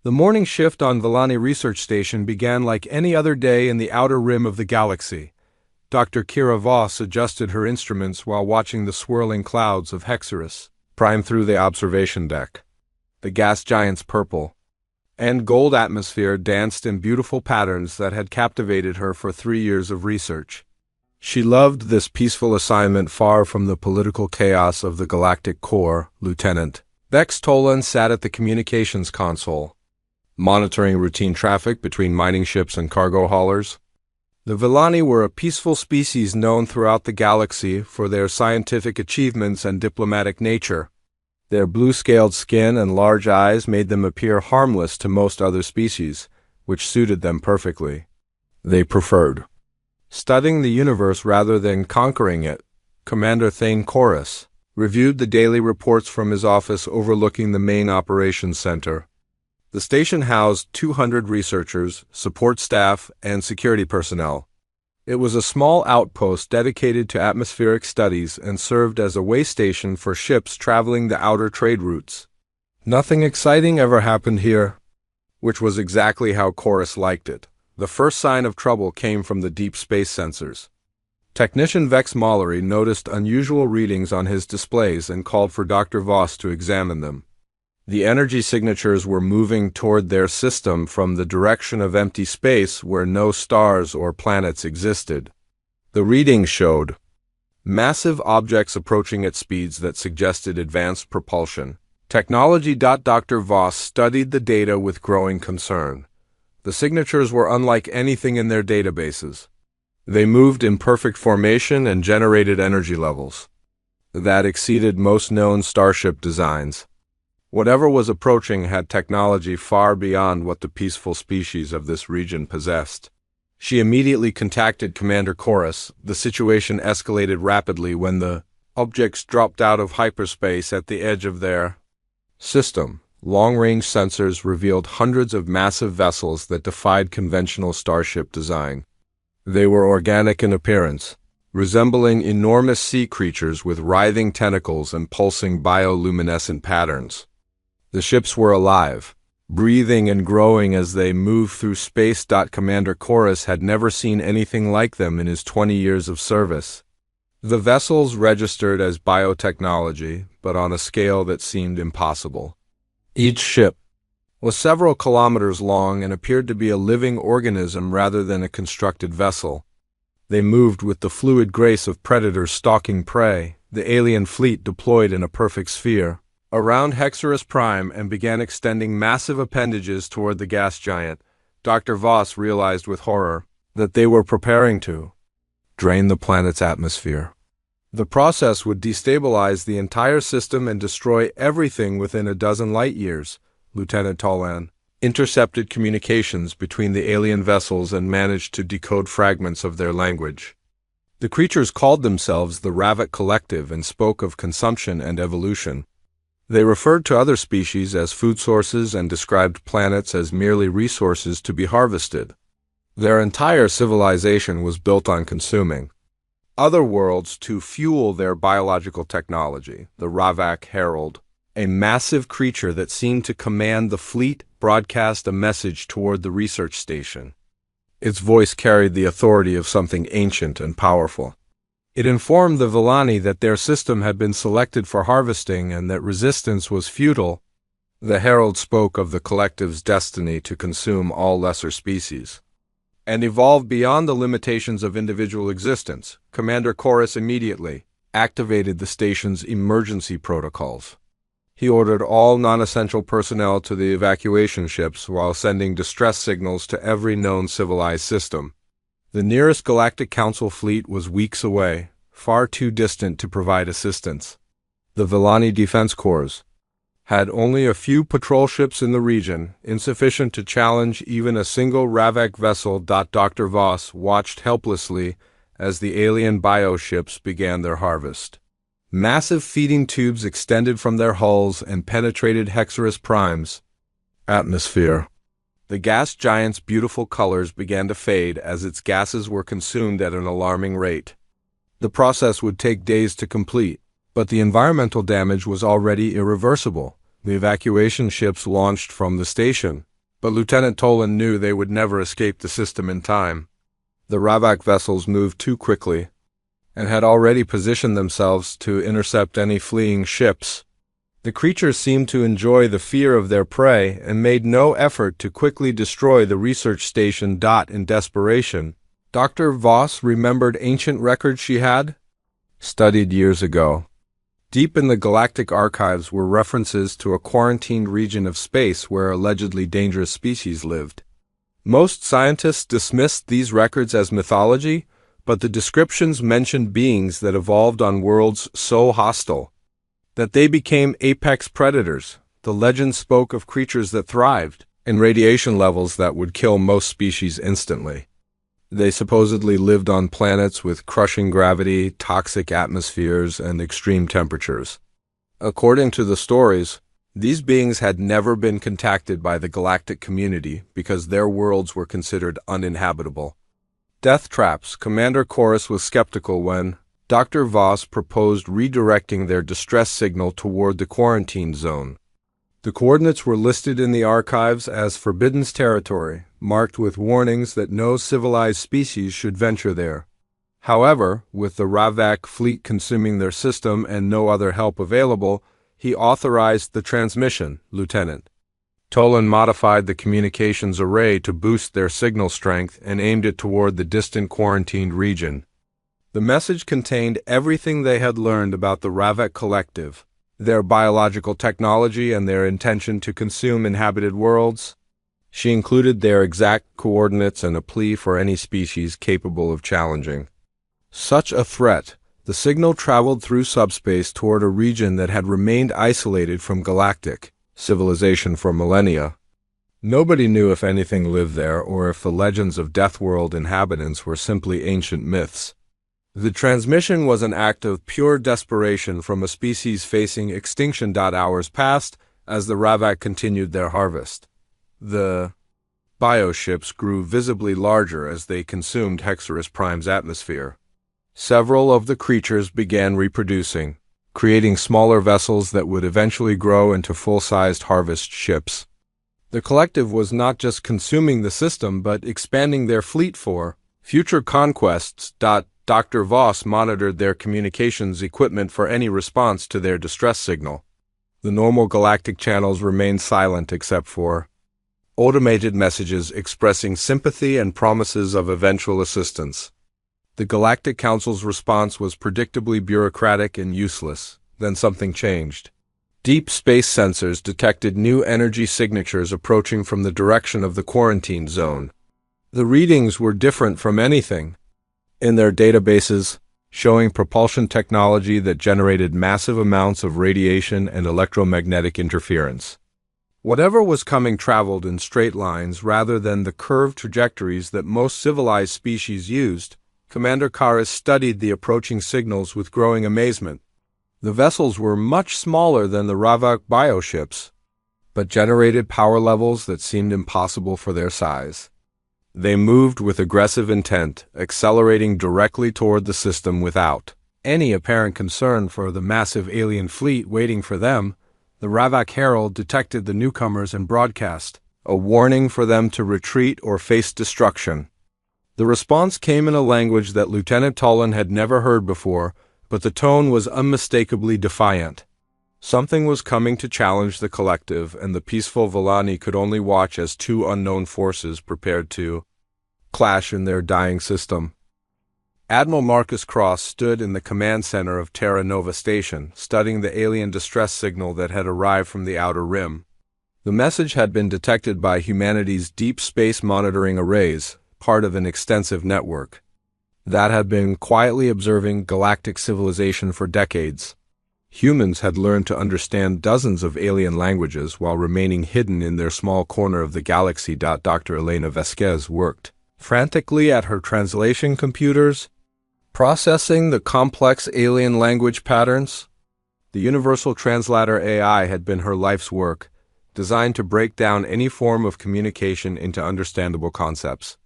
The morning shift on Villani Research Station began like any other day in the outer rim of the galaxy. Dr. Kira Voss adjusted her instruments while watching the swirling clouds of Hexerus prime through the observation deck. The gas giant's purple and gold atmosphere danced in beautiful patterns that had captivated her for 3 years of research. She loved this peaceful assignment far from the political chaos of the galactic core. Lieutenant Vex Tolan sat at the communications console, monitoring routine traffic between mining ships and cargo haulers. The Villani were a peaceful species known throughout the galaxy for their scientific achievements and diplomatic nature. Their blue-scaled skin and large eyes made them appear harmless to most other species, which suited them perfectly. They preferred studying the universe rather than conquering it. Commander Thane Chorus reviewed the daily reports from his office overlooking the main operations center. The station housed 200 researchers, support staff, and security personnel. It was a small outpost dedicated to atmospheric studies and served as a way station for ships traveling the outer trade routes. Nothing exciting ever happened here, which was exactly how Chorus liked it. The first sign of trouble came from the deep space sensors. Technician Vex Mallory noticed unusual readings on his displays and called for Dr. Voss to examine them. The energy signatures were moving toward their system from the direction of empty space where no stars or planets existed. The readings showed massive objects approaching at speeds that suggested advanced propulsion technology. Dr. Voss studied the data with growing concern. The signatures were unlike anything in their databases. They moved in perfect formation and generated energy levels that exceeded most known starship designs. Whatever was approaching had technology far beyond what the peaceful species of this region possessed. She immediately contacted Commander Chorus. The situation escalated rapidly when the objects dropped out of hyperspace at the edge of their system. Long-range sensors revealed hundreds of massive vessels that defied conventional starship design. They were organic in appearance, resembling enormous sea creatures with writhing tentacles and pulsing bioluminescent patterns. The ships were alive, breathing and growing as they moved through space. Commander Chorus had never seen anything like them in his 20 years of service. The vessels registered as biotechnology, but on a scale that seemed impossible. Each ship was several kilometers long and appeared to be a living organism rather than a constructed vessel. They moved with the fluid grace of predators stalking prey. The alien fleet deployed in a perfect sphere around Hexerus Prime and began extending massive appendages toward the gas giant. Dr. Voss realized with horror that they were preparing to drain the planet's atmosphere. The process would destabilize the entire system and destroy everything within a dozen light years. Lieutenant Tolan intercepted communications between the alien vessels and managed to decode fragments of their language. The creatures called themselves the Ravik Collective and spoke of consumption and evolution. They referred to other species as food sources and described planets as merely resources to be harvested. Their entire civilization was built on consuming other worlds to fuel their biological technology. The Ravak Herald, a massive creature that seemed to command the fleet, broadcast a message toward the research station. Its voice carried the authority of something ancient and powerful. It informed the Villani that their system had been selected for harvesting and that resistance was futile. The Herald spoke of the collective's destiny to consume all lesser species and evolve beyond the limitations of individual existence. Commander Chorus immediately activated the station's emergency protocols. He ordered all non-essential personnel to the evacuation ships while sending distress signals to every known civilized system. The nearest Galactic Council fleet was weeks away, far too distant to provide assistance. The Villani Defense Corps had only a few patrol ships in the region, insufficient to challenge even a single Ravak vessel. Dr. Voss watched helplessly as the alien bioships began their harvest. Massive feeding tubes extended from their hulls and penetrated Hexerus Prime's atmosphere. The gas giant's beautiful colors began to fade as its gases were consumed at an alarming rate. The process would take days to complete, but the environmental damage was already irreversible. The evacuation ships launched from the station but Lieutenant Tolan knew they would never escape the system in time. The Ravak vessels moved too quickly, and had already positioned themselves to intercept any fleeing ships. The creatures seemed to enjoy the fear of their prey and made no effort to quickly destroy the research station. In desperation, Dr. Voss remembered ancient records she had studied years ago. Deep in the galactic archives were references to a quarantined region of space where allegedly dangerous species lived. Most scientists dismissed these records as mythology, but the descriptions mentioned beings that evolved on worlds so hostile that they became apex predators. The legend spoke of creatures that thrived in radiation levels that would kill most species instantly. They supposedly lived on planets with crushing gravity, toxic atmospheres, and extreme temperatures. According to the stories, these beings had never been contacted by the galactic community because their worlds were considered uninhabitable. Death traps. Commander Chorus was skeptical when Dr. Voss proposed redirecting their distress signal toward the quarantine zone. The coordinates were listed in the archives as forbidden territory, marked with warnings that no civilized species should venture there. However, with the Ravak fleet consuming their system and no other help available, he authorized the transmission. Lieutenant Tolan modified the communications array to boost their signal strength and aimed it toward the distant quarantined region. The message contained everything they had learned about the Ravak Collective, their biological technology, and their intention to consume inhabited worlds. She included their exact coordinates and a plea for any species capable of challenging such a threat. The signal traveled through subspace toward a region that had remained isolated from galactic civilization for millennia. Nobody knew if anything lived there or if the legends of Deathworld inhabitants were simply ancient myths. The transmission was an act of pure desperation from a species facing extinction. Hours passed as the Ravak continued their harvest. The bioships grew visibly larger as they consumed Hexerus Prime's atmosphere. Several of the creatures began reproducing, creating smaller vessels that would eventually grow into full-sized harvest ships. The collective was not just consuming the system but expanding their fleet for future conquests. Dr. Voss monitored their communications equipment for any response to their distress signal. The normal galactic channels remained silent except for automated messages expressing sympathy and promises of eventual assistance. The Galactic Council's response was predictably bureaucratic and useless. Then something changed. Deep space sensors detected new energy signatures approaching from the direction of the quarantine zone. The readings were different from anything in their databases, showing propulsion technology that generated massive amounts of radiation and electromagnetic interference. Whatever was coming traveled in straight lines rather than the curved trajectories that most civilized species used. Commander Karis studied the approaching signals with growing amazement. The vessels were much smaller than the Ravak bioships, but generated power levels that seemed impossible for their size. They moved with aggressive intent, accelerating directly toward the system without any apparent concern for the massive alien fleet waiting for them. The Ravak Herald detected the newcomers and broadcast a warning for them to retreat or face destruction. The response came in a language that Lieutenant Tolan had never heard before, but the tone was unmistakably defiant. Something was coming to challenge the collective, and the peaceful Villani could only watch as two unknown forces prepared to clash in their dying system. Admiral Marcus Cross stood in the command center of Terra Nova Station, studying the alien distress signal that had arrived from the Outer Rim. The message had been detected by humanity's deep space monitoring arrays, part of an extensive network that had been quietly observing galactic civilization for decades. Humans had learned to understand dozens of alien languages while remaining hidden in their small corner of the galaxy. Dr. Elena Vasquez worked frantically at her translation computers, processing the complex alien language patterns. The Universal Translator AI had been her life's work, designed to break down any form of communication into understandable concepts.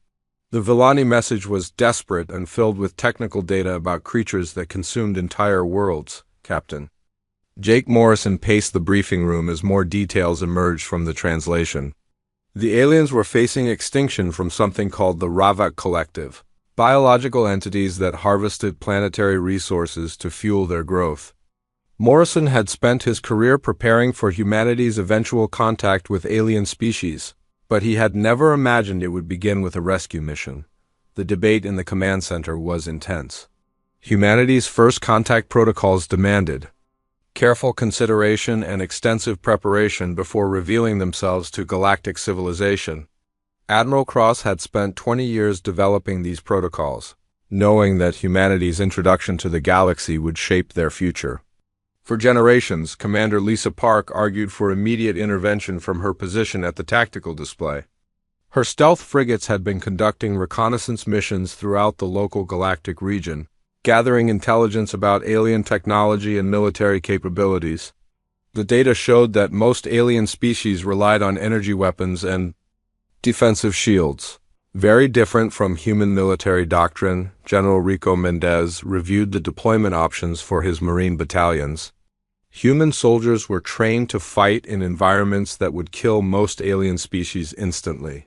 The Villani message was desperate and filled with technical data about creatures that consumed entire worlds. Captain Jake Morrison paced the briefing room as more details emerged from the translation. The aliens were facing extinction from something called the Ravak Collective, biological entities that harvested planetary resources to fuel their growth. Morrison had spent his career preparing for humanity's eventual contact with alien species, but he had never imagined it would begin with a rescue mission. The debate in the command center was intense. Humanity's first contact protocols demanded careful consideration and extensive preparation before revealing themselves to galactic civilization. Admiral Cross had spent 20 years developing these protocols, knowing that humanity's introduction to the galaxy would shape their future. For generations, Commander Lisa Park argued for immediate intervention from her position at the tactical display. Her stealth frigates had been conducting reconnaissance missions throughout the local galactic region, gathering intelligence about alien technology and military capabilities. The data showed that most alien species relied on energy weapons and defensive shields. Very different from human military doctrine, General Rico Mendez reviewed the deployment options for his Marine battalions. Human soldiers were trained to fight in environments that would kill most alien species instantly.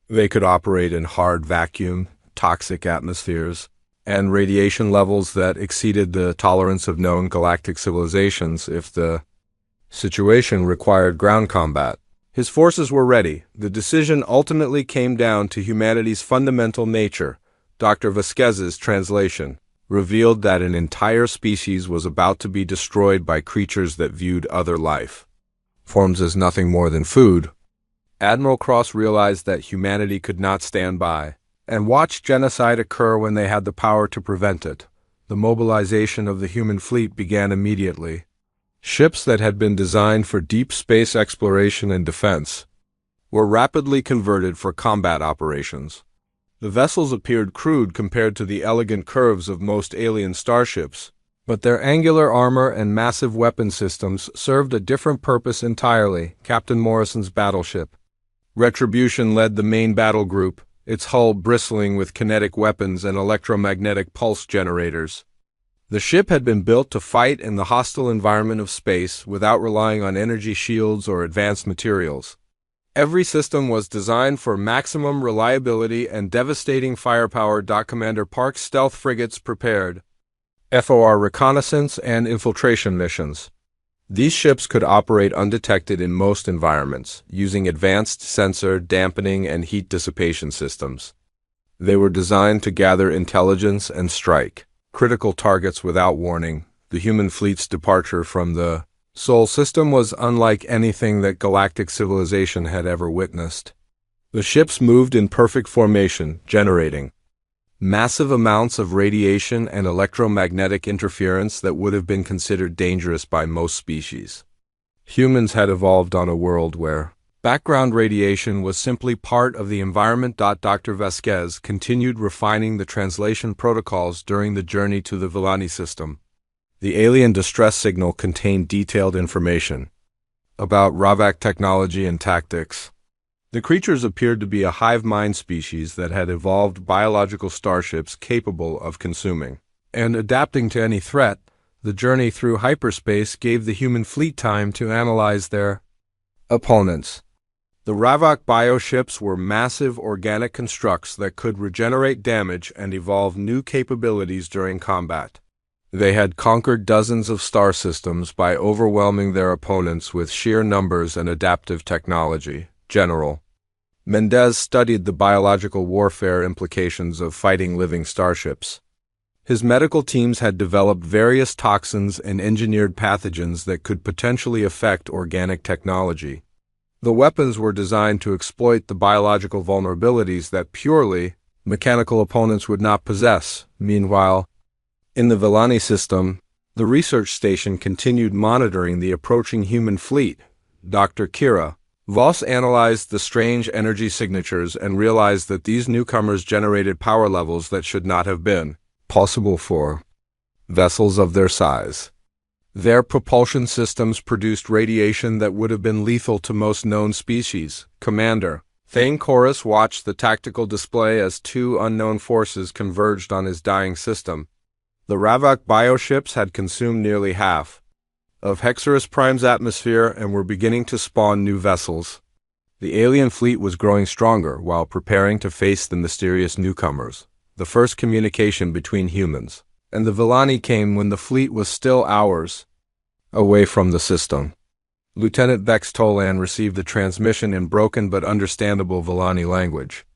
They could operate in hard vacuum, toxic atmospheres, and radiation levels that exceeded the tolerance of known galactic civilizations if the situation required ground combat. His forces were ready. The decision ultimately came down to humanity's fundamental nature. Dr. Vasquez's translation revealed that an entire species was about to be destroyed by creatures that viewed other life forms as nothing more than food. Admiral Cross realized that humanity could not stand by and watch genocide occur when they had the power to prevent it. The mobilization of the human fleet began immediately. Ships that had been designed for deep space exploration and defense were rapidly converted for combat operations. The vessels appeared crude compared to the elegant curves of most alien starships, but their angular armor and massive weapon systems served a different purpose entirely. Captain Morrison's battleship Retribution led the main battle group, its hull bristling with kinetic weapons and electromagnetic pulse generators. The ship had been built to fight in the hostile environment of space without relying on energy shields or advanced materials. Every system was designed for maximum reliability and devastating firepower. Commander Park's stealth frigates prepared FOR reconnaissance and infiltration missions. These ships could operate undetected in most environments, using advanced sensor, dampening, and heat dissipation systems. They were designed to gather intelligence and strike critical targets without warning. The human fleet's departure from the Sol system was unlike anything that galactic civilization had ever witnessed. The ships moved in perfect formation, generating massive amounts of radiation and electromagnetic interference that would have been considered dangerous by most species. Humans had evolved on a world where background radiation was simply part of the environment. Dr. Vasquez continued refining the translation protocols during the journey to the Villani system. The alien distress signal contained detailed information about Ravak technology and tactics. The creatures appeared to be a hive mind species that had evolved biological starships capable of consuming and adapting to any threat. The journey through hyperspace gave the human fleet time to analyze their opponents. The Ravak bioships were massive organic constructs that could regenerate damage and evolve new capabilities during combat. They had conquered dozens of star systems by overwhelming their opponents with sheer numbers and adaptive technology. General Mendez studied the biological warfare implications of fighting living starships. His medical teams had developed various toxins and engineered pathogens that could potentially affect organic technology. The weapons were designed to exploit the biological vulnerabilities that purely mechanical opponents would not possess. Meanwhile, in the Villani system, the research station continued monitoring the approaching human fleet. Dr. Kira Voss analyzed the strange energy signatures and realized that these newcomers generated power levels that should not have been possible for vessels of their size. Their propulsion systems produced radiation that would have been lethal to most known species. Commander Thane Chorus watched the tactical display as two unknown forces converged on his dying system. The Ravak bioships had consumed nearly half of Hexerus Prime's atmosphere and were beginning to spawn new vessels. The alien fleet was growing stronger while preparing to face the mysterious newcomers. The first communication between humans and the Villani came when the fleet was still hours away from the system. Lieutenant Vex Tolan received the transmission in broken but understandable Villani language.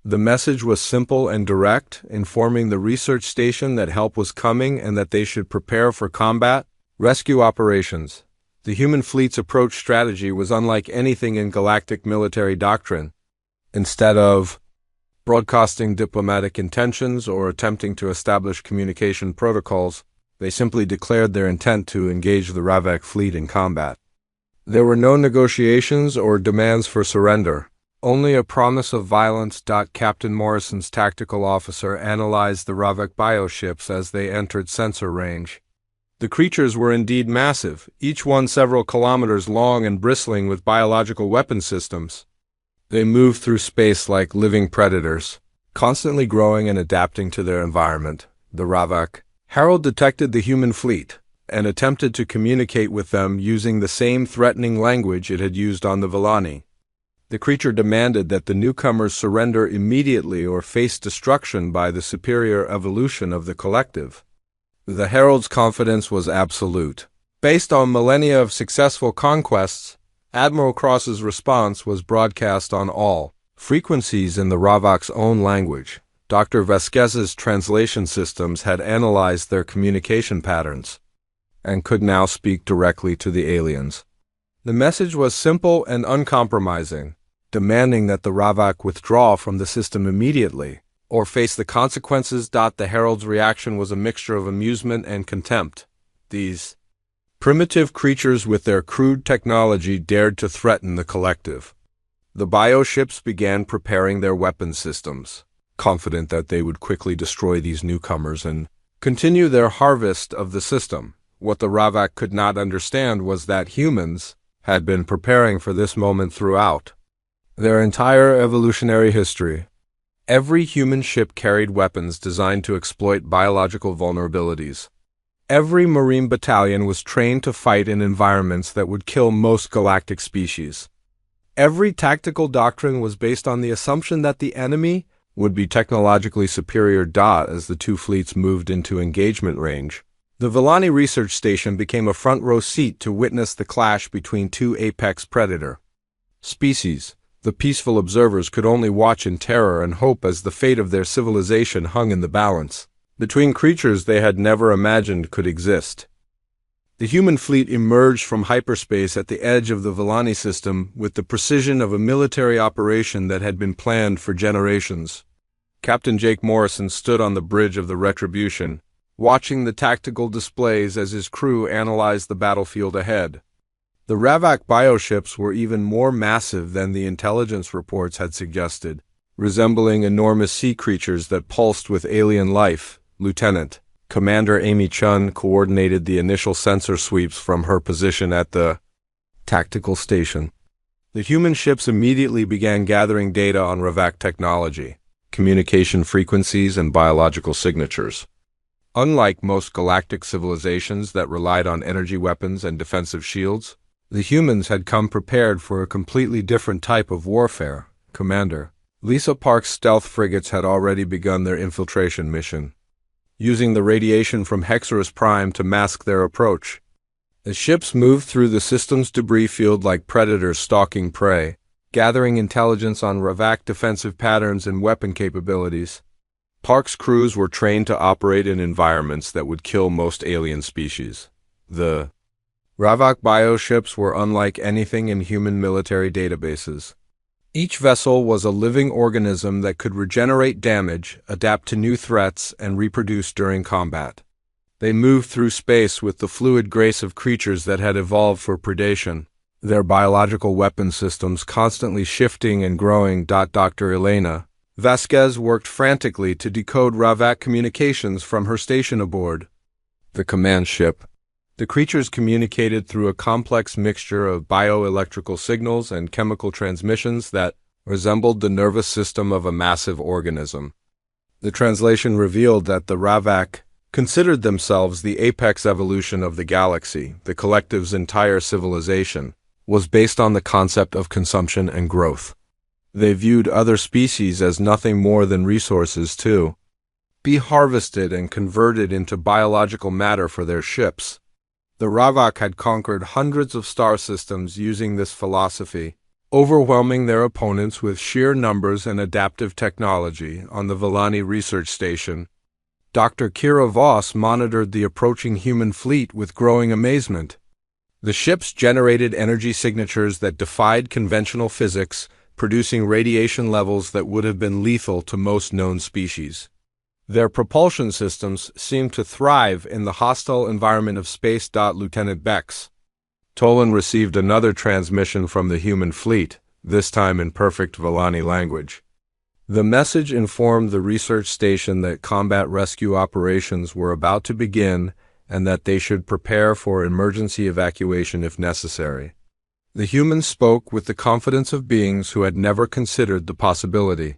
The message was simple and direct, informing the research station that help was coming and that they should prepare for combat, rescue operations. The human fleet's approach strategy was unlike anything in galactic military doctrine. Instead of broadcasting diplomatic intentions or attempting to establish communication protocols, they simply declared their intent to engage the Ravak fleet in combat. There were no negotiations or demands for surrender, only a promise of violence. Captain Morrison's tactical officer analyzed the Ravak bioships as they entered sensor range. The creatures were indeed massive, each one several kilometers long and bristling with biological weapon systems. They moved through space like living predators, constantly growing and adapting to their environment. The Ravak Harold detected the human fleet and attempted to communicate with them using the same threatening language it had used on the Villani. The creature demanded that the newcomers surrender immediately or face destruction by the superior evolution of the collective. The Herald's confidence was absolute. Based on millennia of successful conquests, Admiral Cross's response was broadcast on all frequencies in the Ravak's own language. Dr. Vasquez's translation systems had analyzed their communication patterns and could now speak directly to the aliens. The message was simple and uncompromising, demanding that the Ravak withdraw from the system immediately or face the consequences. The Herald's reaction was a mixture of amusement and contempt. These primitive creatures with their crude technology dared to threaten the collective. The bioships began preparing their weapon systems, confident that they would quickly destroy these newcomers and continue their harvest of the system. What the Ravak could not understand was that humans had been preparing for this moment throughout their entire evolutionary history. Every human ship carried weapons designed to exploit biological vulnerabilities. Every Marine battalion was trained to fight in environments that would kill most galactic species. Every tactical doctrine was based on the assumption that the enemy would be technologically superior. As the two fleets moved into engagement range, the Villani research station became a front-row seat to witness the clash between two apex predator species. The peaceful observers could only watch in terror and hope as the fate of their civilization hung in the balance between creatures they had never imagined could exist. The human fleet emerged from hyperspace at the edge of the Villani system with the precision of a military operation that had been planned for generations. Captain Jake Morrison stood on the bridge of the Retribution, watching the tactical displays as his crew analyzed the battlefield ahead. The Ravak bioships were even more massive than the intelligence reports had suggested, resembling enormous sea creatures that pulsed with alien life. Lieutenant Commander Amy Chun coordinated the initial sensor sweeps from her position at the tactical station. The human ships immediately began gathering data on Ravak technology, communication frequencies, and biological signatures. Unlike most galactic civilizations that relied on energy weapons and defensive shields, the humans had come prepared for a completely different type of warfare. Commander Lisa Park's stealth frigates had already begun their infiltration mission, using the radiation from Hexerus Prime to mask their approach. The ships moved through the system's debris field like predators stalking prey, gathering intelligence on Ravak defensive patterns and weapon capabilities. Park's crews were trained to operate in environments that would kill most alien species. The Ravak bioships were unlike anything in human military databases. Each vessel was a living organism that could regenerate damage, adapt to new threats, and reproduce during combat. They moved through space with the fluid grace of creatures that had evolved for predation, their biological weapon systems constantly shifting and growing. Dr. Elena Vasquez worked frantically to decode Ravak communications from her station aboard the command ship. The creatures communicated through a complex mixture of bioelectrical signals and chemical transmissions that resembled the nervous system of a massive organism. The translation revealed that the Ravak considered themselves the apex evolution of the galaxy, the collective's entire civilization. was based on the concept of consumption and growth. They viewed other species as nothing more than resources to be harvested and converted into biological matter for their ships. The Ravak had conquered hundreds of star systems using this philosophy, overwhelming their opponents with sheer numbers and adaptive technology. On the Vellani research station, Dr. Kira Voss monitored the approaching human fleet with growing amazement. The ships generated energy signatures that defied conventional physics, producing radiation levels that would have been lethal to most known species. Their propulsion systems seemed to thrive in the hostile environment of space. Lieutenant Bex Tolan received another transmission from the human fleet, this time in perfect Vellani language. The message informed the research station that combat rescue operations were about to begin and that they should prepare for emergency evacuation if necessary. The humans spoke with the confidence of beings who had never considered the possibility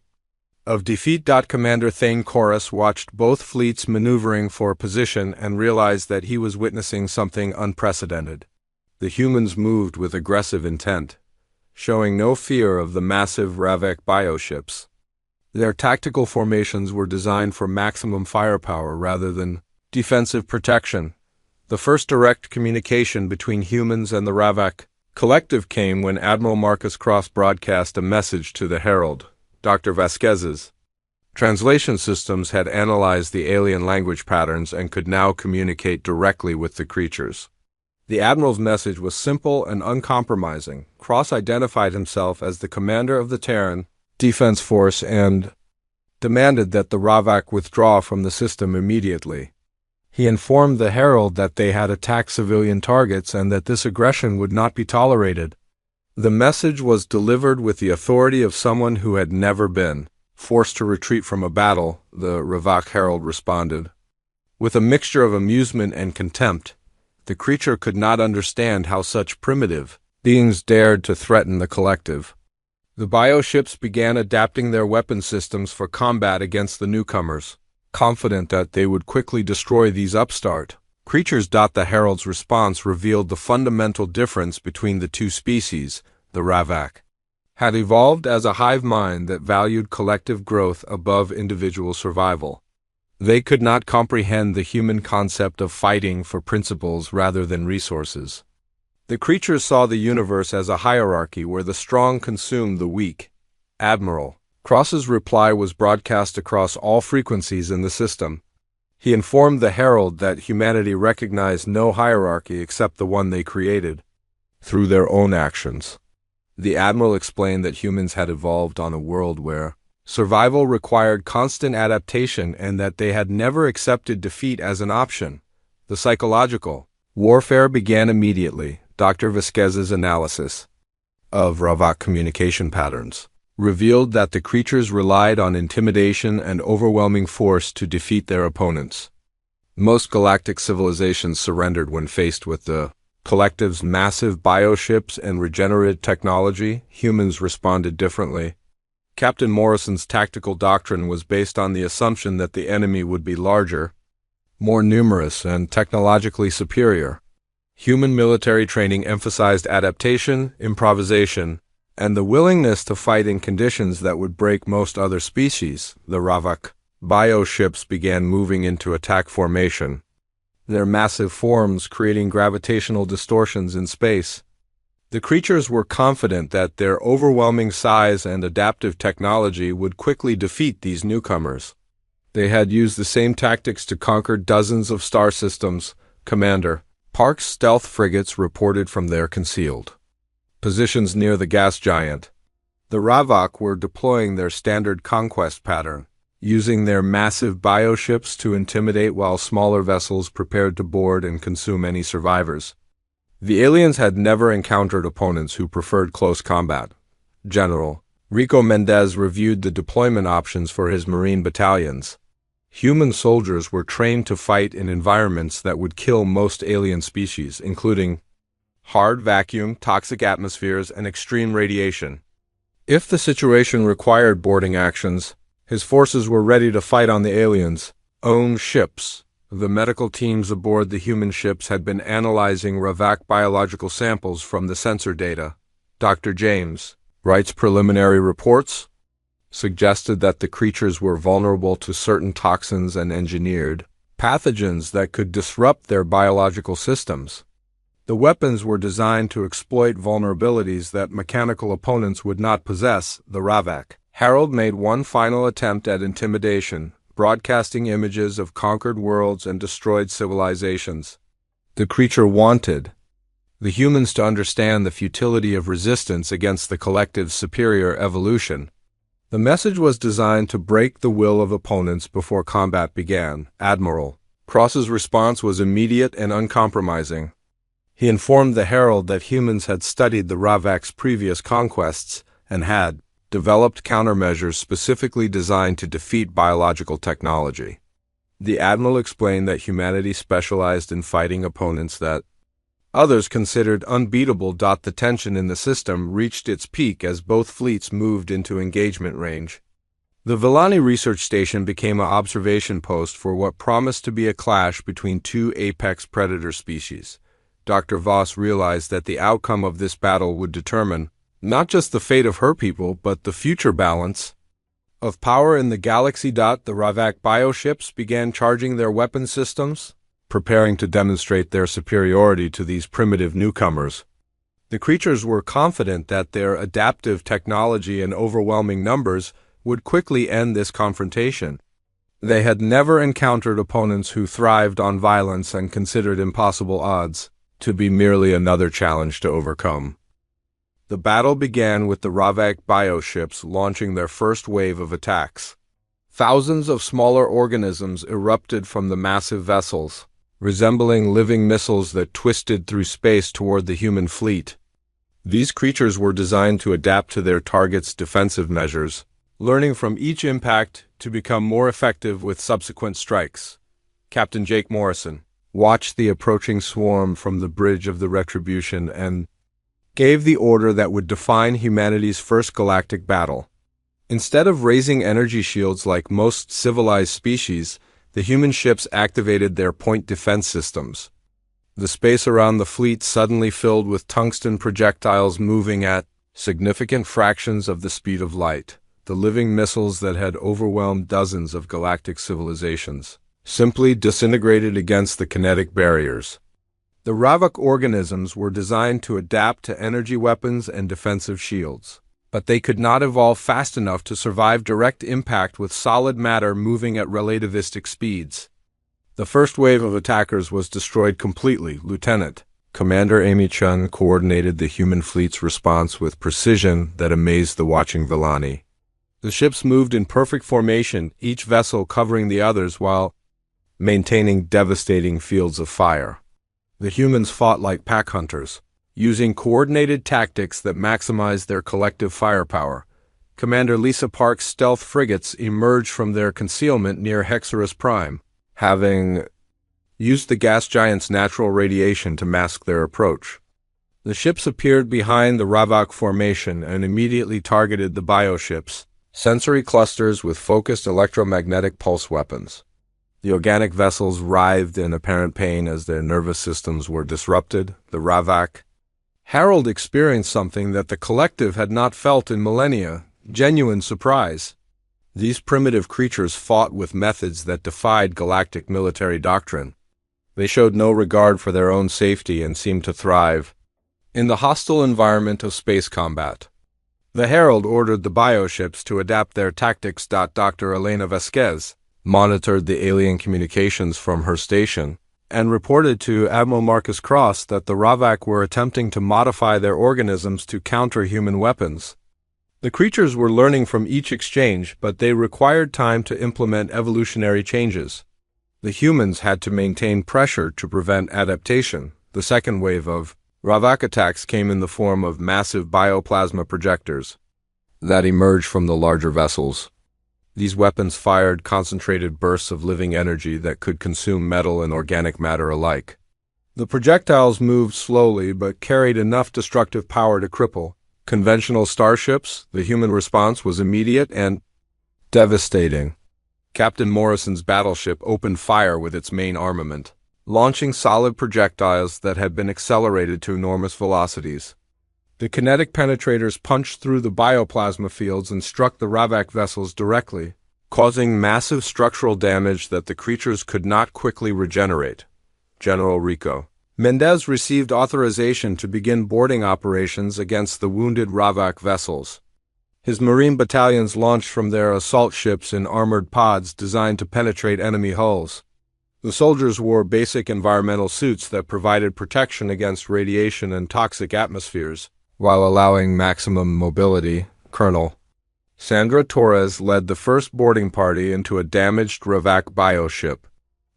of defeat. Commander Thane Chorus watched both fleets maneuvering for position and realized that he was witnessing something unprecedented. The humans moved with aggressive intent, showing no fear of the massive Ravak bioships. Their tactical formations were designed for maximum firepower rather than defensive protection. The first direct communication between humans and the Ravak collective came when Admiral Marcus Cross broadcast a message to the Herald. Dr. Vasquez's translation systems had analyzed the alien language patterns and could now communicate directly with the creatures. The Admiral's message was simple and uncompromising. Cross identified himself as the commander of the Terran Defense Force and demanded that the Ravak withdraw from the system immediately. He informed the Herald that they had attacked civilian targets and that this aggression would not be tolerated. The message was delivered with the authority of someone who had never been forced to retreat from a battle. The Ravak Herald responded with a mixture of amusement and contempt. The creature could not understand how such primitive beings dared to threaten the collective. The bioships began adapting their weapon systems for combat against the newcomers, confident that they would quickly destroy these upstart creatures. The Herald's response revealed the fundamental difference between the two species. The Ravak had evolved as a hive mind that valued collective growth above individual survival. They could not comprehend the human concept of fighting for principles rather than resources. The creatures saw the universe as a hierarchy where the strong consumed the weak. Admiral Cross's reply was broadcast across all frequencies in the system. He informed the Herald that humanity recognized no hierarchy except the one they created through their own actions. The Admiral explained that humans had evolved on a world where survival required constant adaptation and that they had never accepted defeat as an option. The psychological warfare began immediately. Dr. Vasquez's analysis of Ravak communication patterns revealed that the creatures relied on intimidation and overwhelming force to defeat their opponents. Most galactic civilizations surrendered when faced with the collective's massive bioships and regenerative technology. Humans responded differently. Captain Morrison's tactical doctrine was based on the assumption that the enemy would be larger, more numerous, and technologically superior. Human military training emphasized adaptation, improvisation, and the willingness to fight in conditions that would break most other species. The Ravak bioships began moving into attack formation, their massive forms creating gravitational distortions in space. The creatures were confident that their overwhelming size and adaptive technology would quickly defeat these newcomers. They had used the same tactics to conquer dozens of star systems. Commander Park's stealth frigates reported from their concealed positions near the gas giant. The Ravak were deploying their standard conquest pattern, using their massive bioships to intimidate while smaller vessels prepared to board and consume any survivors. The aliens had never encountered opponents who preferred close combat. General Rico Mendez reviewed the deployment options for his Marine battalions. Human soldiers were trained to fight in environments that would kill most alien species, including hard vacuum, toxic atmospheres, and extreme radiation. If the situation required boarding actions, his forces were ready to fight on the aliens' own ships. The medical teams aboard the human ships had been analyzing Ravak biological samples from the sensor data. Dr. James Wright's preliminary reports suggested that the creatures were vulnerable to certain toxins and engineered pathogens that could disrupt their biological systems. The weapons were designed to exploit vulnerabilities that mechanical opponents would not possess, the Ravak. Harold made one final attempt at intimidation, broadcasting images of conquered worlds and destroyed civilizations. The creature wanted the humans to understand the futility of resistance against the collective's superior evolution. The message was designed to break the will of opponents before combat began. Admiral Cross's response was immediate and uncompromising. He informed the Herald that humans had studied the Ravak's previous conquests and had developed countermeasures specifically designed to defeat biological technology. The Admiral explained that humanity specialized in fighting opponents that others considered unbeatable. The tension in the system reached its peak as both fleets moved into engagement range. The Villani research station became an observation post for what promised to be a clash between two apex predator species. Dr. Voss realized that the outcome of this battle would determine not just the fate of her people, but the future balance of power in the galaxy. The Ravak bioships began charging their weapon systems, preparing to demonstrate their superiority to these primitive newcomers. The creatures were confident that their adaptive technology and overwhelming numbers would quickly end this confrontation. They had never encountered opponents who thrived on violence and considered impossible odds to be merely another challenge to overcome. The battle began with the Ravak bioships launching their first wave of attacks. Thousands of smaller organisms erupted from the massive vessels, resembling living missiles that twisted through space toward the human fleet. These creatures were designed to adapt to their target's defensive measures, learning from each impact to become more effective with subsequent strikes. Captain Jake Morrison watched the approaching swarm from the bridge of the Retribution and gave the order that would define humanity's first galactic battle. Instead of raising energy shields like most civilized species, the human ships activated their point defense systems. The space around the fleet suddenly filled with tungsten projectiles moving at significant fractions of the speed of light. The living missiles that had overwhelmed dozens of galactic civilizations simply disintegrated against the kinetic barriers. The Ravak organisms were designed to adapt to energy weapons and defensive shields, but they could not evolve fast enough to survive direct impact with solid matter moving at relativistic speeds. The first wave of attackers was destroyed completely. Lieutenant Commander Amy Chun coordinated the human fleet's response with precision that amazed the watching Villani. The ships moved in perfect formation, each vessel covering the others while maintaining devastating fields of fire. The humans fought like pack hunters, using coordinated tactics that maximized their collective firepower. Commander Lisa Park's stealth frigates emerged from their concealment near Hexerus Prime, having used the gas giant's natural radiation to mask their approach. The ships appeared behind the Ravak formation and immediately targeted the bioships, sensory clusters with focused electromagnetic pulse weapons. The organic vessels writhed in apparent pain as their nervous systems were disrupted. The Ravak Harold experienced something that the collective had not felt in millennia: genuine surprise. These primitive creatures fought with methods that defied galactic military doctrine. They showed no regard for their own safety and seemed to thrive in the hostile environment of space combat. The Herald ordered the bioships to adapt their tactics. Dr. Elena Vasquez monitored the alien communications from her station and reported to Admiral Marcus Cross that the Ravak were attempting to modify their organisms to counter human weapons. The creatures were learning from each exchange, but they required time to implement evolutionary changes. The humans had to maintain pressure to prevent adaptation. The second wave of Ravak attacks came in the form of massive bioplasma projectors that emerged from the larger vessels. These weapons fired concentrated bursts of living energy that could consume metal and organic matter alike. The projectiles moved slowly but carried enough destructive power to cripple conventional starships. The human response was immediate and devastating. Captain Morrison's battleship opened fire with its main armament, launching solid projectiles that had been accelerated to enormous velocities. The kinetic penetrators punched through the bioplasma fields and struck the Ravak vessels directly, causing massive structural damage that the creatures could not quickly regenerate. General Rico Mendez received authorization to begin boarding operations against the wounded Ravak vessels. His Marine battalions launched from their assault ships in armored pods designed to penetrate enemy hulls. The soldiers wore basic environmental suits that provided protection against radiation and toxic atmospheres, while allowing maximum mobility. Colonel Sandra Torres led the first boarding party into a damaged Ravak bioship.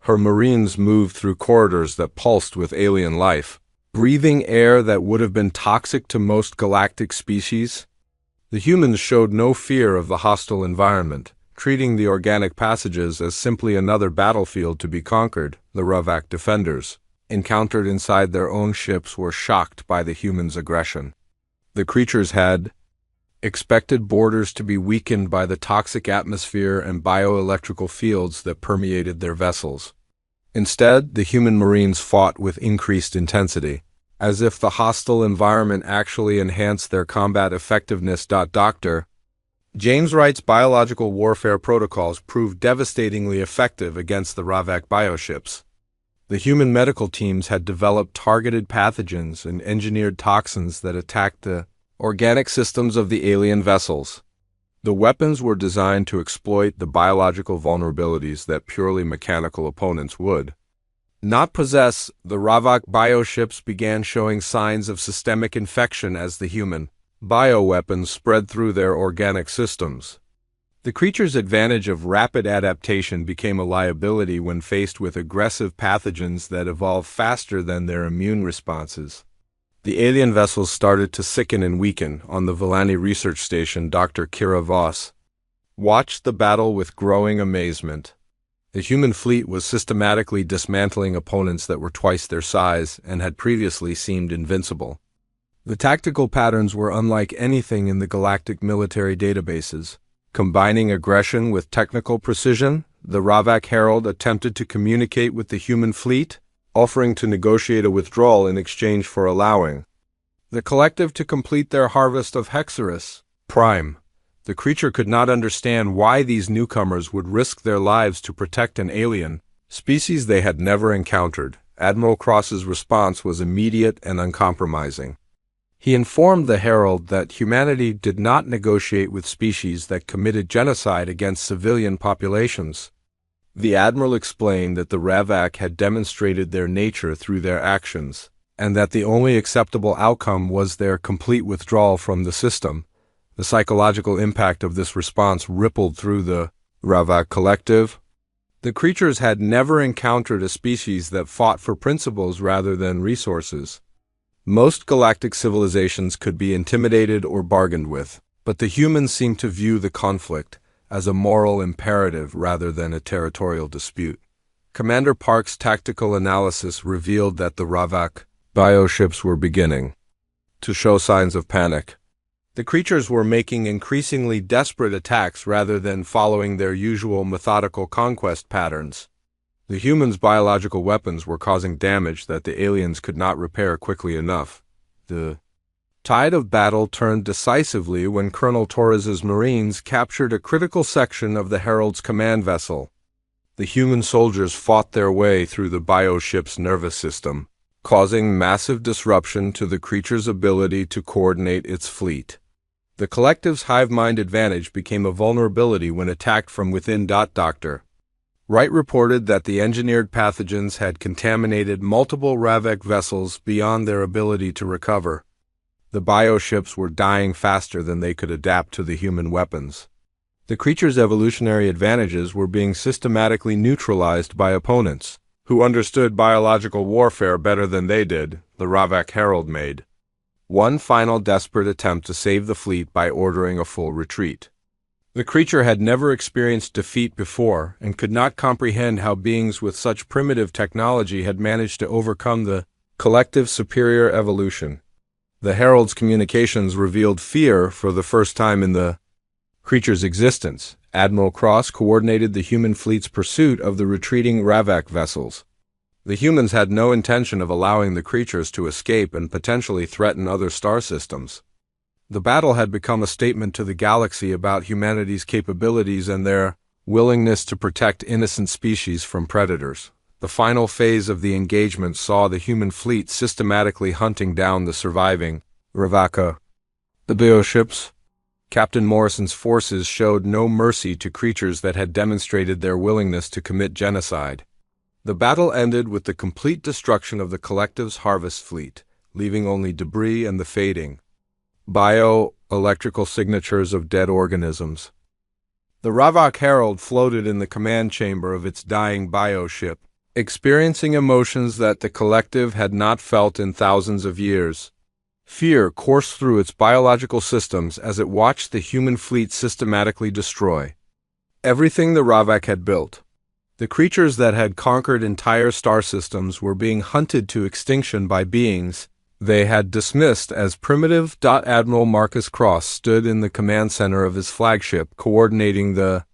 Her Marines moved through corridors that pulsed with alien life, breathing air that would have been toxic to most galactic species. The humans showed no fear of the hostile environment, treating the organic passages as simply another battlefield to be conquered. The Ravak defenders, encountered inside their own ships, were shocked by the humans' aggression. The creatures had expected borders to be weakened by the toxic atmosphere and bioelectrical fields that permeated their vessels. Instead, the human Marines fought with increased intensity, as if the hostile environment actually enhanced their combat effectiveness. Dr. James Wright's biological warfare protocols proved devastatingly effective against the Ravak bioships. The human medical teams had developed targeted pathogens and engineered toxins that attacked the organic systems of the alien vessels. The weapons were designed to exploit the biological vulnerabilities that purely mechanical opponents would not possess. The Ravak bioships began showing signs of systemic infection as the human bioweapons spread through their organic systems. The creature's advantage of rapid adaptation became a liability when faced with aggressive pathogens that evolved faster than their immune responses. The alien vessels started to sicken and weaken. On the Villani research station, Dr. Kira Voss watched the battle with growing amazement. The human fleet was systematically dismantling opponents that were twice their size and had previously seemed invincible. The tactical patterns were unlike anything in the galactic military databases. Combining aggression with technical precision, the Ravak Herald attempted to communicate with the human fleet, offering to negotiate a withdrawal in exchange for allowing the collective to complete their harvest of Hexerus Prime. The creature could not understand why these newcomers would risk their lives to protect an alien species they had never encountered. Admiral Cross's response was immediate and uncompromising. He informed the Herald that humanity did not negotiate with species that committed genocide against civilian populations. The Admiral explained that the Ravak had demonstrated their nature through their actions, and that the only acceptable outcome was their complete withdrawal from the system. The psychological impact of this response rippled through the Ravak collective. The creatures had never encountered a species that fought for principles rather than resources. Most galactic civilizations could be intimidated or bargained with, but the humans seemed to view the conflict as a moral imperative rather than a territorial dispute. Commander Park's tactical analysis revealed that the Ravak bioships were beginning to show signs of panic. The creatures were making increasingly desperate attacks rather than following their usual methodical conquest patterns. The humans' biological weapons were causing damage that the aliens could not repair quickly enough. The tide of battle turned decisively when Colonel Torres's Marines captured a critical section of the Herald's command vessel. The human soldiers fought their way through the bioship's nervous system, causing massive disruption to the creature's ability to coordinate its fleet. The collective's hive mind advantage became a vulnerability when attacked from within. Dr. Wright reported that the engineered pathogens had contaminated multiple Ravak vessels beyond their ability to recover. The bioships were dying faster than they could adapt to the human weapons. The creature's evolutionary advantages were being systematically neutralized by opponents who understood biological warfare better than they did. The Ravak Herald made one final desperate attempt to save the fleet by ordering a full retreat. The creature had never experienced defeat before and could not comprehend how beings with such primitive technology had managed to overcome the collective superior evolution. The Herald's communications revealed fear for the first time in the creature's existence, Admiral Cross coordinated the human fleet's pursuit of the retreating Ravak vessels. The humans had no intention of allowing the creatures to escape and potentially threaten other star systems. The battle had become a statement to the galaxy about humanity's capabilities and their willingness to protect innocent species from predators. The final phase of the engagement saw the human fleet systematically hunting down the surviving Ravaka. The bioships. Captain Morrison's forces showed no mercy to creatures that had demonstrated their willingness to commit genocide. The battle ended with the complete destruction of the collective's harvest fleet, leaving only debris and the fading bio-electrical signatures of dead organisms. The Ravak Herald floated in the command chamber of its dying bioship, experiencing emotions that the collective had not felt in thousands of years. Fear coursed through its biological systems as it watched the human fleet systematically destroy everything the Ravak had built. The creatures that had conquered entire star systems were being hunted to extinction by beings they had dismissed as primitive. Admiral Marcus Cross stood in the command center of his flagship, coordinating the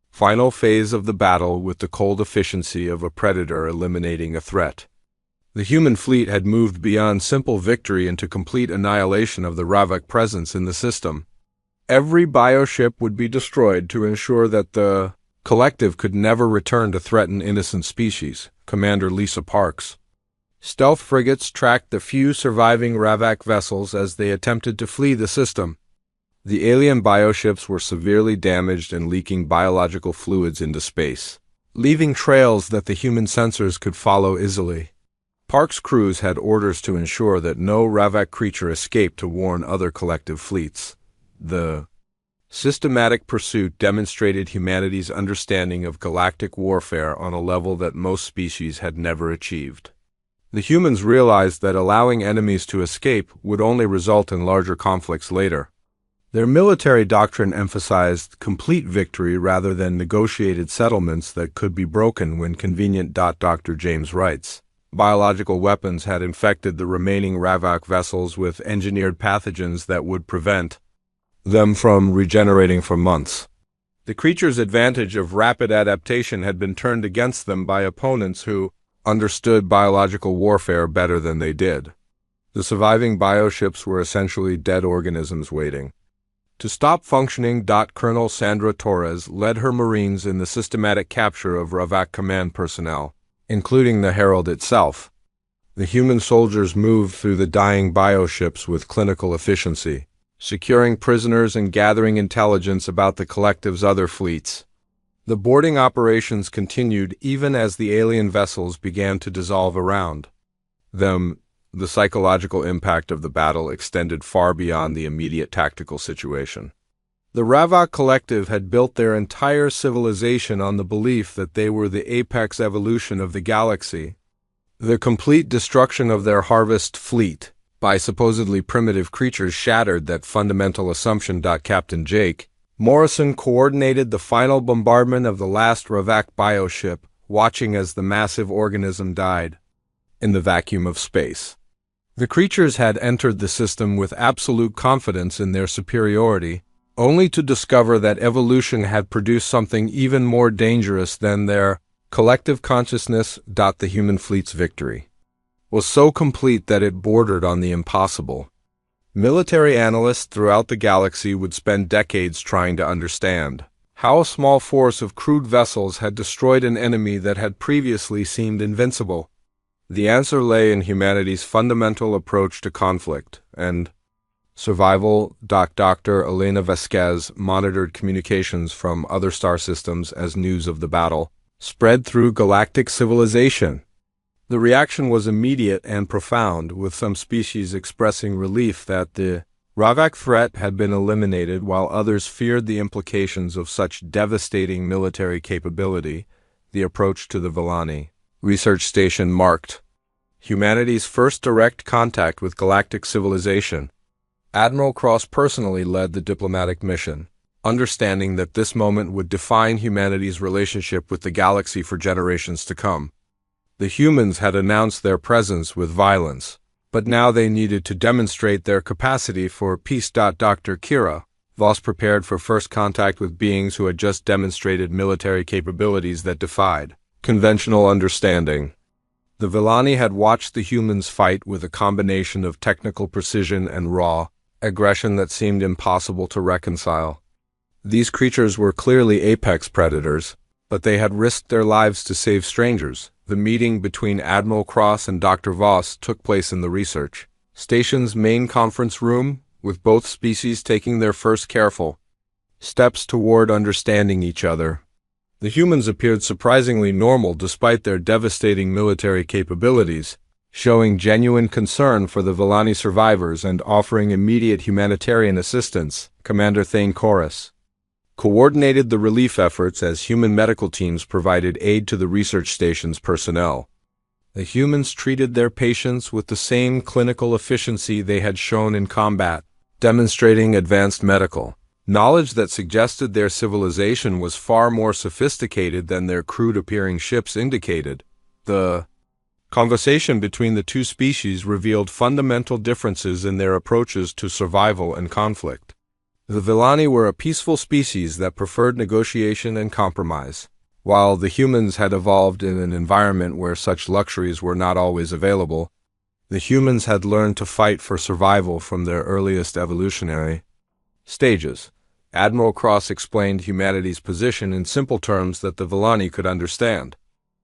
final phase of the battle with the cold efficiency of a predator eliminating a threat. The human fleet had moved beyond simple victory into complete annihilation of the Ravak presence in the system. Every bioship would be destroyed to ensure that the collective could never return to threaten innocent species. Commander Lisa Parks. Stealth frigates tracked the few surviving Ravak vessels as they attempted to flee the system. The alien bioships were severely damaged and leaking biological fluids into space, leaving trails that the human sensors could follow easily. Park's crews had orders to ensure that no Ravak creature escaped to warn other collective fleets. The systematic pursuit demonstrated humanity's understanding of galactic warfare on a level that most species had never achieved. The humans realized that allowing enemies to escape would only result in larger conflicts later. Their military doctrine emphasized complete victory rather than negotiated settlements that could be broken when convenient. Dr. James writes. Biological weapons had infected the remaining Ravak vessels with engineered pathogens that would prevent them from regenerating for months. The creatures' advantage of rapid adaptation had been turned against them by opponents who understood biological warfare better than they did. The surviving bioships were essentially dead organisms waiting to stop functioning. Colonel Sandra Torres led her Marines in the systematic capture of Ravak command personnel, including the Herald itself. The human soldiers moved through the dying bioships with clinical efficiency, securing prisoners and gathering intelligence about the collective's other fleets. The boarding operations continued even as the alien vessels began to dissolve around them. The psychological impact of the battle extended far beyond the immediate tactical situation. The Ravak collective had built their entire civilization on the belief that they were the apex evolution of the galaxy. The complete destruction of their harvest fleet by supposedly primitive creatures shattered that fundamental assumption. Captain Jake Morrison coordinated the final bombardment of the last Ravak bioship, watching as the massive organism died in the vacuum of space. The creatures had entered the system with absolute confidence in their superiority, only to discover that evolution had produced something even more dangerous than their collective consciousness. The human fleet's victory was so complete that it bordered on the impossible. Military analysts throughout the galaxy would spend decades trying to understand how a small force of crude vessels had destroyed an enemy that had previously seemed invincible. The answer lay in humanity's fundamental approach to conflict and survival. Dr. Elena Vasquez monitored communications from other star systems as news of the battle spread through galactic civilization. The reaction was immediate and profound, with some species expressing relief that the Ravak threat had been eliminated, while others feared the implications of such devastating military capability. The approach to the Villani research station marked humanity's first direct contact with galactic civilization. Admiral Cross personally led the diplomatic mission, understanding that this moment would define humanity's relationship with the galaxy for generations to come. The humans had announced their presence with violence, but now they needed to demonstrate their capacity for peace. Dr. Kira Voss prepared for first contact with beings who had just demonstrated military capabilities that defied conventional understanding. The Villani had watched the humans fight with a combination of technical precision and raw aggression that seemed impossible to reconcile. These creatures were clearly apex predators, but they had risked their lives to save strangers. The meeting between Admiral Cross and Dr. Voss took place in the research station's main conference room, with both species taking their first careful steps toward understanding each other. The humans appeared surprisingly normal despite their devastating military capabilities, showing genuine concern for the Villani survivors and offering immediate humanitarian assistance. Commander Thane Chorus coordinated the relief efforts as human medical teams provided aid to the research station's personnel. The humans treated their patients with the same clinical efficiency they had shown in combat, demonstrating advanced medical knowledge that suggested their civilization was far more sophisticated than their crude-appearing ships indicated. The conversation between the two species revealed fundamental differences in their approaches to survival and conflict. The Villani were a peaceful species that preferred negotiation and compromise, while the humans had evolved in an environment where such luxuries were not always available. The humans had learned to fight for survival from their earliest evolutionary stages. Admiral Cross explained humanity's position in simple terms that the Villani could understand.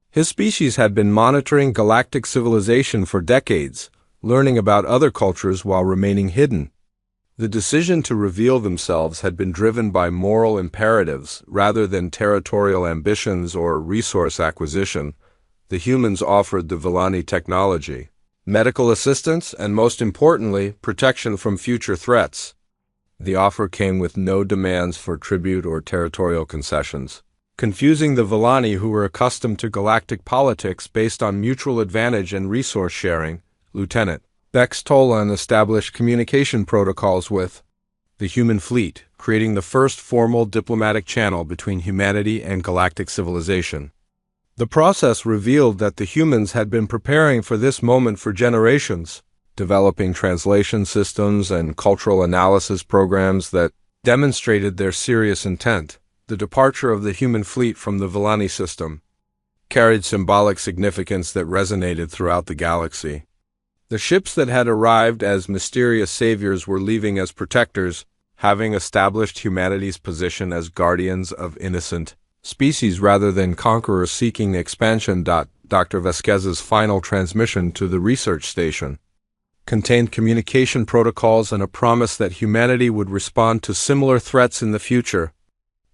His species had been monitoring galactic civilization for decades, learning about other cultures while remaining hidden. The decision to reveal themselves had been driven by moral imperatives rather than territorial ambitions or resource acquisition. The humans offered the Villani technology, medical assistance, and most importantly, protection from future threats. The offer came with no demands for tribute or territorial concessions, confusing the Villani who were accustomed to galactic politics based on mutual advantage and resource sharing. Lieutenant Bex Tolan established communication protocols with the human fleet, creating the first formal diplomatic channel between humanity and galactic civilization. The process revealed that the humans had been preparing for this moment for generations, developing translation systems and cultural analysis programs that demonstrated their serious intent. The departure of the human fleet from the Villani system carried symbolic significance that resonated throughout the galaxy. The ships that had arrived as mysterious saviors were leaving as protectors, having established humanity's position as guardians of innocent species rather than conquerors seeking expansion. Dr. Vasquez's final transmission to the research station contained communication protocols and a promise that humanity would respond to similar threats in the future.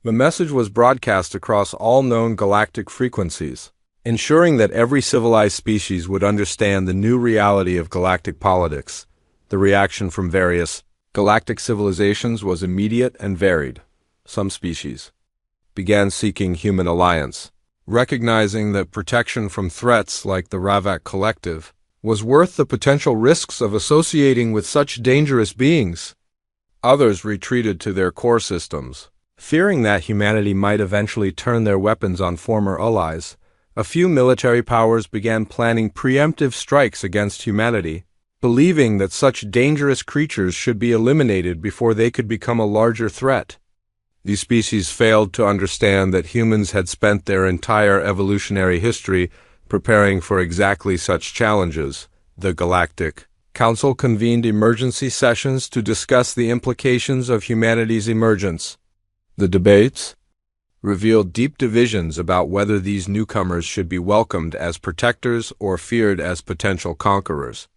The message was broadcast across all known galactic frequencies, ensuring that every civilized species would understand the new reality of galactic politics. The reaction from various galactic civilizations was immediate and varied. Some species began seeking human alliance, recognizing that protection from threats like the Ravak Collective was worth the potential risks of associating with such dangerous beings. Others retreated to their core systems, fearing that humanity might eventually turn their weapons on former allies. A few military powers began planning preemptive strikes against humanity, believing that such dangerous creatures should be eliminated before they could become a larger threat. These species failed to understand that humans had spent their entire evolutionary history preparing for exactly such challenges. The Galactic Council convened emergency sessions to discuss the implications of humanity's emergence. The debates revealed deep divisions about whether these newcomers should be welcomed as protectors or feared as potential conquerors.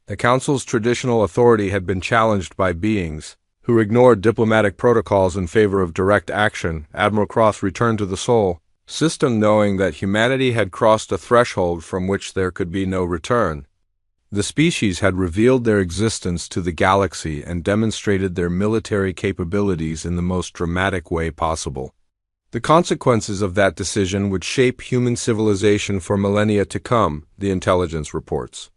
The Council's traditional authority had been challenged by beings who ignored diplomatic protocols in favor of direct action. Admiral Cross returned to the Sol system knowing that humanity had crossed a threshold from which there could be no return. The species had revealed their existence to the galaxy and demonstrated their military capabilities in the most dramatic way possible. The consequences of that decision would shape human civilization for millennia to come, the intelligence reports.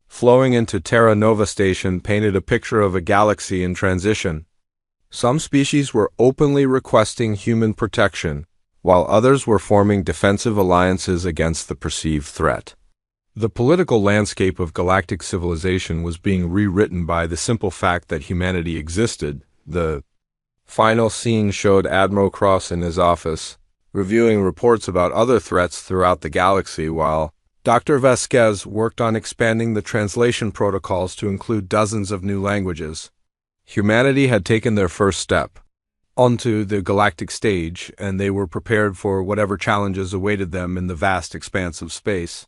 Flowing into Terra Nova Station painted a picture of a galaxy in transition. Some species were openly requesting human protection, while others were forming defensive alliances against the perceived threat. The political landscape of galactic civilization was being rewritten by the simple fact that humanity existed. The Final scene showed Admiral Cross in his office, reviewing reports about other threats throughout the galaxy while Dr. Vasquez worked on expanding the translation protocols to include dozens of new languages. Humanity had taken their first step onto the galactic stage, and they were prepared for whatever challenges awaited them in the vast expanse of space.